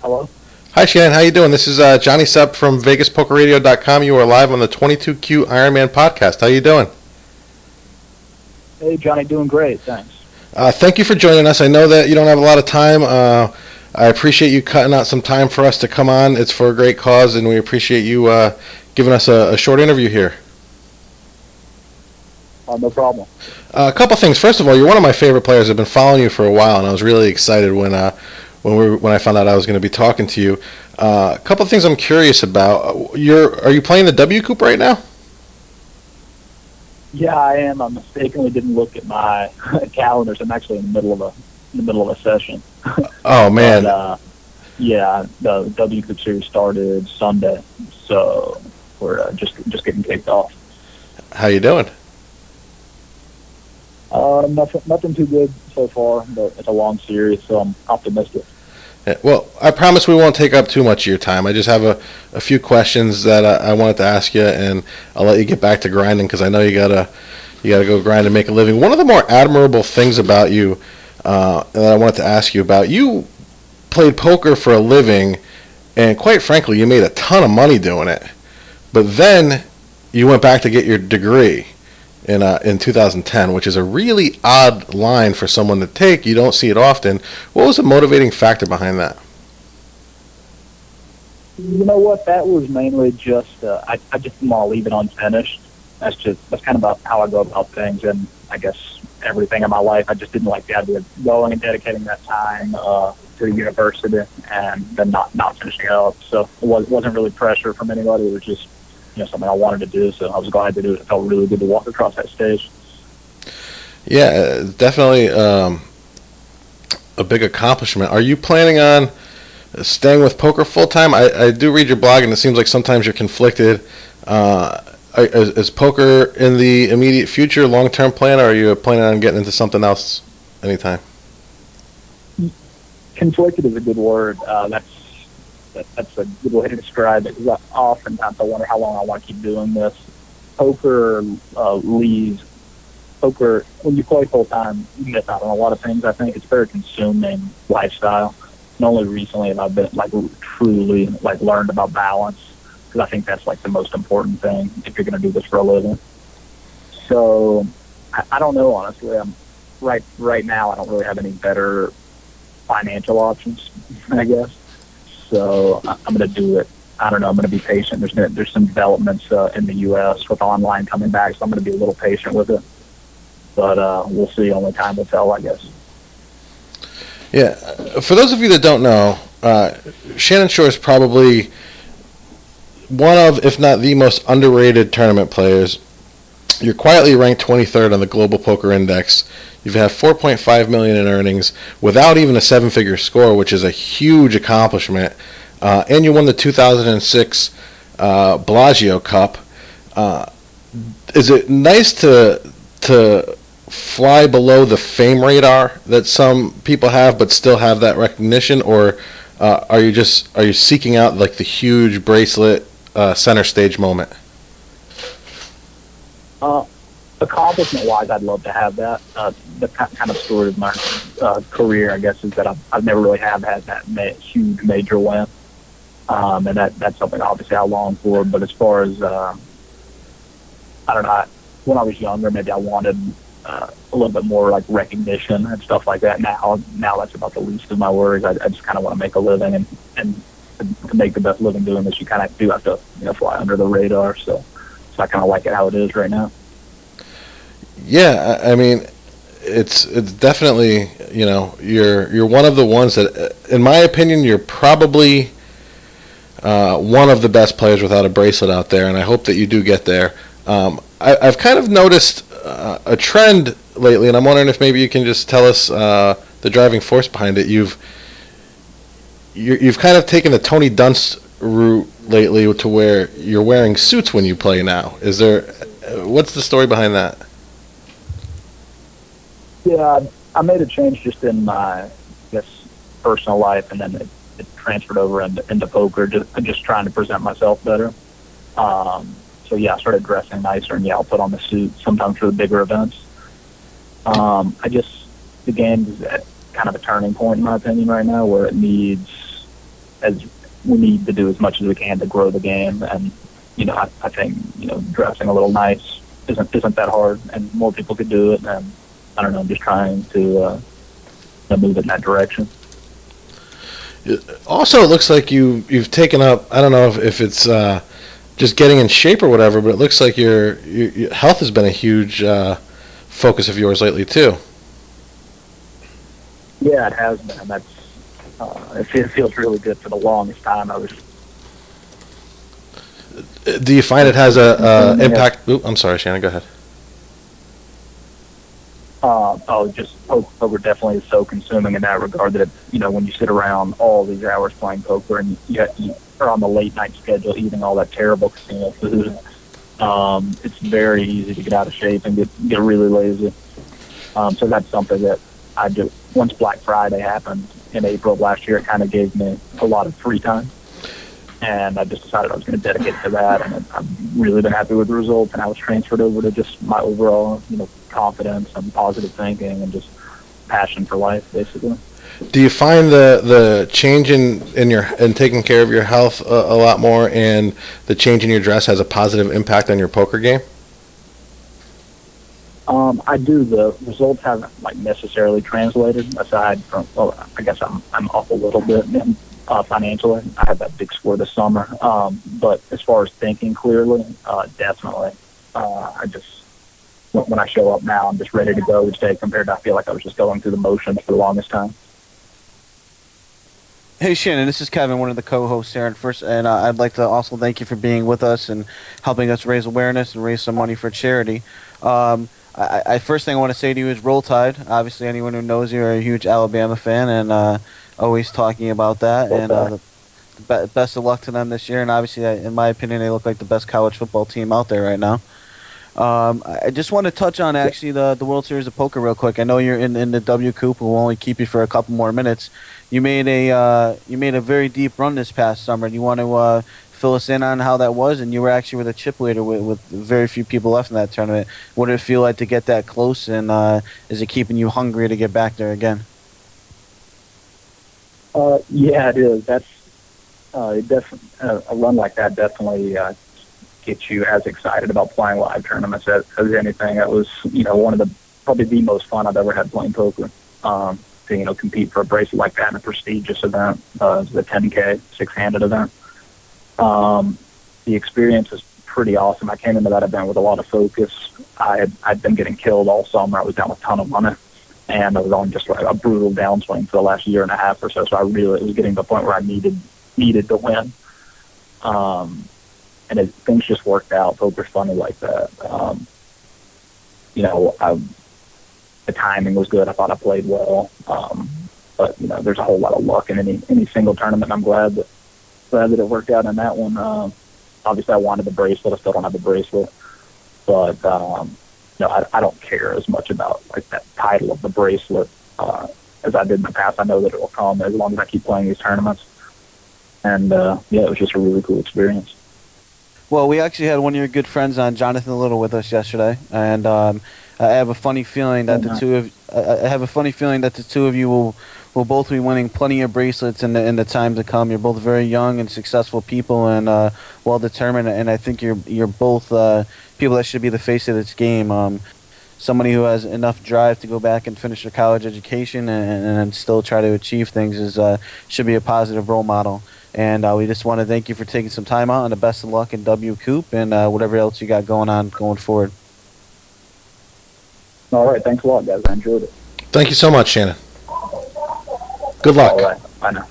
Hello? Hi Shannon, how you doing? This is Johnny Sepp from VegasPokerRadio.com. You are live on the 22Q Ironman podcast. How you doing? Hey, Johnny, doing great, thanks. Thank you for joining us. I know that you don't have a lot of time. I appreciate you cutting out some time for us to come on. It's for a great cause, and we appreciate you giving us a short interview here. No problem. A couple things. First of all, you're one of my favorite players. I've been following you for a while, and I was really excited when I found out I was going to be talking to you. A couple of things I'm curious about. Are you playing the W Coupe right now? Yeah, I am. I mistakenly didn't look at my calendars. I'm actually in the middle of a session. Oh man. But, yeah, the W Coupe series started Sunday, so we're just getting kicked off. How you doing? Nothing too good so far, but it's a long series, so I'm optimistic. Well, I promise we won't take up too much of your time. I just have a few questions that I wanted to ask you, and I'll let you get back to grinding because I know you gotta go grind and make a living. One of the more admirable things about you that I wanted to ask you about, you played poker for a living, and quite frankly, you made a ton of money doing it. But then you went back to get your degree in 2010, which is a really odd line for someone to take. You don't see it often. What was the motivating factor behind that? You know what? That was mainly just I just didn't want to leave it unfinished. That's kind of about how I go about things, and I guess everything in my life. I just didn't like the idea of going and dedicating that time to the university and then not finishing it up. So it wasn't really pressure from anybody. It was just something I wanted to do, so I was glad to do it. It felt really good to walk across that stage. Yeah, definitely a big accomplishment. Are you planning on staying with poker full time? I do read your blog, and it seems like sometimes you're conflicted. Is poker in the immediate future, long-term plan, or are you planning on getting into something else anytime? Conflicted is a good word. That's a good way to describe it. Because oftentimes I wonder how long I want to keep doing this. Poker leaves. Poker, when you play full time, you miss out on a lot of things. I think it's a very consuming lifestyle. And only recently have I been truly learned about balance, because I think that's the most important thing if you're going to do this for a living. So I don't know, honestly. I'm right now. I don't really have any better financial options, I guess. So I'm going to do it. I don't know. I'm going to be patient. There's some developments in the U.S. with online coming back, so I'm going to be a little patient with it. But we'll see. Only time will tell, I guess. Yeah. For those of you that don't know, Shannon Shorr is probably one of, if not the most underrated tournament players. You're quietly ranked 23rd on the Global Poker Index. You've had $4.5 million in earnings without even a seven-figure score, which is a huge accomplishment. And you won the 2006 Bellagio Cup. Is it nice to fly below the fame radar that some people have, but still have that recognition, or are you seeking out the huge bracelet center stage moment? Accomplishment-wise, I'd love to have that. The kind of story of my career, I guess, is that I've never really had that huge major win, and that's something obviously I long for. But as far as I don't know, when I was younger, maybe I wanted a little bit more recognition and stuff like that. Now that's about the least of my worries. I just kind of want to make a living, and to make the best living doing this, you kind of do have to fly under the radar. So I kind of like it how it is right now. Yeah, I mean, it's definitely, you're one of the ones that, in my opinion, you're probably one of the best players without a bracelet out there, and I hope that you do get there. I've kind of noticed a trend lately, and I'm wondering if maybe you can just tell us the driving force behind it. You've kind of taken the Tony Dunst route lately to where you're wearing suits when you play now. What's the story behind that? Yeah, I made a change just in my, personal life, and then it transferred over into poker. Just trying to present myself better. So yeah, I started dressing nicer, and I'll put on the suit sometimes for the bigger events. The game is at kind of a turning point in my opinion right now, where it needs as we need to do as much as we can to grow the game. And I think dressing a little nice isn't that hard, and more people could do it. And I don't know, I'm just trying to move in that direction. Also, it looks like you've taken up. I don't know if it's just getting in shape or whatever, but it looks like your health has been a huge focus of yours lately too. Yeah, it has been. That's it feels really good. For the longest time, I was. Do you find it has a impact? Ooh, I'm sorry, Shannon. Go ahead. Just poker definitely is so consuming in that regard that when you sit around all these hours playing poker and you are on the late night schedule eating all that terrible casino food, it's very easy to get out of shape and get really lazy. So that's something that I do. Once Black Friday happened in April of last year, it kind of gave me a lot of free time. And I just decided I was going to dedicate to that, and I've really been happy with the results. And I was transferred over to just my overall, confidence and positive thinking and just passion for life, basically. Do you find the change in taking care of your health a lot more, and the change in your dress has a positive impact on your poker game? I do. The results haven't necessarily translated. Aside from, I guess I'm up a little bit financially. I had that big score this summer. But as far as thinking clearly, definitely. When I show up now, I'm just ready to go each day compared to I feel like I was just going through the motions for the longest time. Hey Shannon, this is Kevin, one of the co-hosts here. And I'd like to also thank you for being with us and helping us raise awareness and raise some money for charity. First thing I want to say to you is Roll Tide. Obviously, anyone who knows you are a huge Alabama fan, and always talking about that. And best of luck to them this year. And obviously, in my opinion, they look like the best college football team out there right now. I just want to touch on actually the World Series of Poker real quick. I know you're in the W Coop. We'll only keep you for a couple more minutes. You made a very deep run this past summer. Do you want to fill us in on how that was? And you were actually with a chip leader with very few people left in that tournament. What did it feel like to get that close? And is it keeping you hungry to get back there again? Yeah, it is. That's a run like that definitely gets you as excited about playing live tournaments as anything. That was one of probably the most fun I've ever had playing poker. To compete for a bracelet like that in a prestigious event, the 10K 6-handed event. The experience is pretty awesome. I came into that event with a lot of focus. I'd been getting killed all summer. I was down a ton of money, and I was on just a brutal downswing for the last year and a half or so. So it was getting to the point where I needed to win. And things just worked out. Poker's funny like that. The timing was good. I thought I played well. But there's a whole lot of luck in any single tournament. And I'm glad that it worked out in that one. Obviously, I wanted the bracelet. I still don't have the bracelet, but I don't care as much about that title of the bracelet as I did in the past. I know that it will come as long as I keep playing these tournaments. And it was just a really cool experience. Well, we actually had one of your good friends on, Jonathan Little, with us yesterday, and I have a funny feeling that the two of you will both be winning plenty of bracelets in the time to come. You're both very young and successful people and well determined, and I think you're both people that should be the face of this game. Somebody who has enough drive to go back and finish their college education and still try to achieve things should be a positive role model. And we just want to thank you for taking some time out, and the best of luck in W Coop and whatever else you got going forward. All right. Thanks a lot, guys. I enjoyed it. Thank you so much, Shannon. Good luck. All right. Bye now.